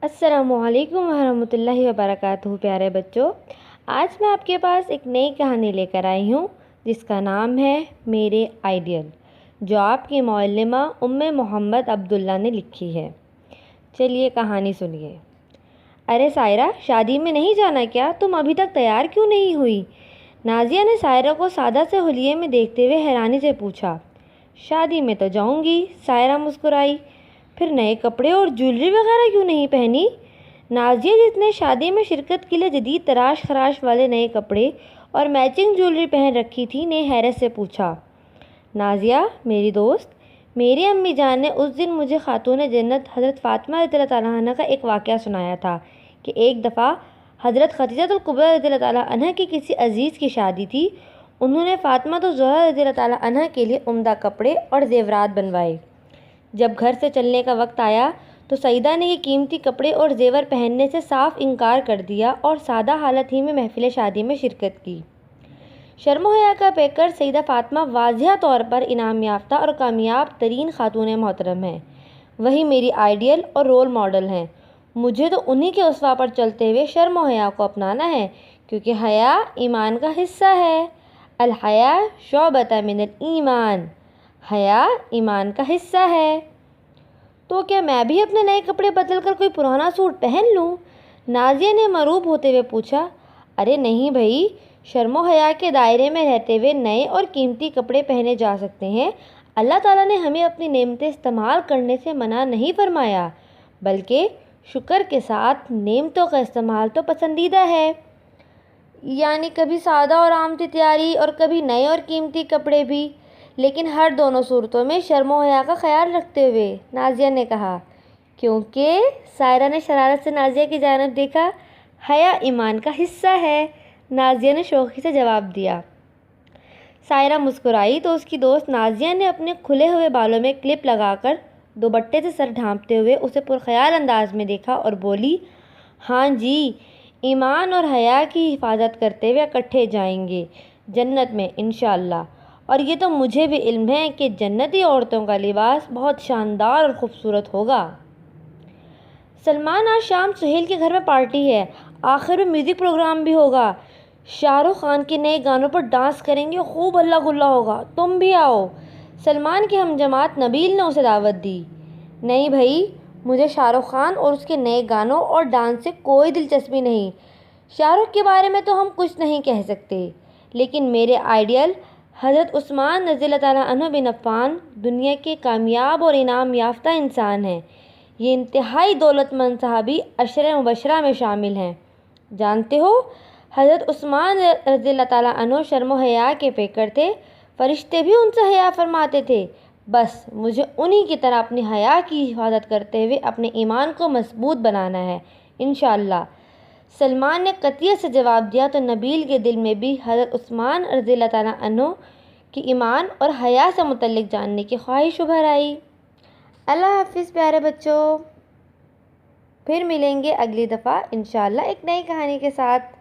السلام علیکم ورحمۃ اللہ وبرکاتہ۔ پیارے بچوں، آج میں آپ کے پاس ایک نئی کہانی لے کر آئی ہوں جس کا نام ہے میرے آئیڈیل، جو آپ کی معلمہ ام محمد عبداللہ نے لکھی ہے۔ چلیے کہانی سنیے۔ ارے سائرہ، شادی میں نہیں جانا کیا؟ تم ابھی تک تیار کیوں نہیں ہوئی؟ نازیہ نے سائرہ کو سادہ سے حلیے میں دیکھتے ہوئے حیرانی سے پوچھا۔ شادی میں تو جاؤں گی، سائرہ مسکرائی۔ پھر نئے کپڑے اور جویلری وغیرہ کیوں نہیں پہنی؟ نازیہ، جس نے شادی میں شرکت کے لیے جدید تراش خراش والے نئے کپڑے اور میچنگ جویلری پہن رکھی تھی، نے حیرت سے پوچھا۔ نازیہ میری دوست، میری امی جان نے اس دن مجھے خاتون جنت حضرت فاطمہ رضی اللہ تعالیٰ عنہ کا ایک واقعہ سنایا تھا کہ ایک دفعہ حضرت خدیجہ الکبریٰ رضی اللہ تعالیٰ عنہ کی کسی عزیز کی شادی تھی۔ انہوں نے فاطمہ الزہرا رضی اللہ تعالیٰ عنہ کے لیے عمدہ کپڑے اور زیورات بنوائے۔ جب گھر سے چلنے کا وقت آیا تو سیدہ نے یہ قیمتی کپڑے اور زیور پہننے سے صاف انکار کر دیا اور سادہ حالت ہی میں محفل شادی میں شرکت کی۔ شرم و حیا کا پیکر سیدہ فاطمہ واضح طور پر انعام یافتہ اور کامیاب ترین خاتون محترم ہیں۔ وہی میری آئیڈیل اور رول ماڈل ہیں۔ مجھے تو انہی کے اسوہ پر چلتے ہوئے شرم و حیا کو اپنانا ہے، کیونکہ حیا ایمان کا حصہ ہے۔ الحیا شعبۃ من الایمان، حیا ایمان کا حصہ ہے۔ تو کیا میں بھی اپنے نئے کپڑے بدل کر کوئی پرانا سوٹ پہن لوں؟ نازیہ نے مروب ہوتے ہوئے پوچھا۔ ارے نہیں بھائی، شرم و حیا کے دائرے میں رہتے ہوئے نئے اور قیمتی کپڑے پہنے جا سکتے ہیں۔ اللہ تعالیٰ نے ہمیں اپنی نعمتیں استعمال کرنے سے منع نہیں فرمایا، بلکہ شکر کے ساتھ نعمتوں کا استعمال تو پسندیدہ ہے۔ یعنی کبھی سادہ اور عام سی تیاری اور کبھی نئے اور قیمتی کپڑے بھی، لیکن ہر دونوں صورتوں میں شرم و حیا کا خیال رکھتے ہوئے، نازیہ نے کہا۔ کیونکہ سائرہ نے شرارت سے نازیہ کی جانب دیکھا۔ حیا ایمان کا حصہ ہے، نازیہ نے شوخی سے جواب دیا۔ سائرہ مسکرائی تو اس کی دوست نازیہ نے اپنے کھلے ہوئے بالوں میں کلپ لگا کر دوپٹے سے سر ڈھانپتے ہوئے اسے پرخیال انداز میں دیکھا اور بولی، ہاں جی، ایمان اور حیا کی حفاظت کرتے ہوئے اکٹھے جائیں گے جنت میں انشاءاللہ۔ اور یہ تو مجھے بھی علم ہے کہ جنتی عورتوں کا لباس بہت شاندار اور خوبصورت ہوگا۔ سلمان، آج شام سہیل کے گھر میں پارٹی ہے، آخر میں میوزک پروگرام بھی ہوگا۔ شاہ رخ خان کے نئے گانوں پر ڈانس کریں گے، خوب ہلا گلا ہوگا، تم بھی آؤ۔ سلمان کے ہم جماعت نبیل نے اسے دعوت دی۔ نہیں بھائی، مجھے شاہ رخ خان اور اس کے نئے گانوں اور ڈانس سے کوئی دلچسپی نہیں۔ شاہ رخ کے بارے میں تو ہم کچھ نہیں کہہ سکتے، لیکن میرے آئیڈیل حضرت عثمان رضی اللہ تعالیٰ عنہ بن عفان دنیا کے کامیاب اور انعام یافتہ انسان ہیں۔ یہ انتہائی دولت مند صحابی عشرہ مبشرہ میں شامل ہیں۔ جانتے ہو، حضرت عثمان رضی اللہ تعالیٰ عنہ شرم و حیا کے پیکر تھے، فرشتے بھی ان سے حیا فرماتے تھے۔ بس مجھے انہی کی طرح اپنی حیا کی حفاظت کرتے ہوئے اپنے ایمان کو مضبوط بنانا ہے انشاءاللہ۔ سلمان نے قطعیت سے جواب دیا تو نبیل کے دل میں بھی حضرت عثمان رضی اللہ تعالیٰ عنہ کی ایمان اور حیا سے متعلق جاننے کی خواہش ابھر آئی۔ اللہ حافظ پیارے بچوں، پھر ملیں گے اگلی دفعہ انشاءاللہ ایک نئی کہانی کے ساتھ۔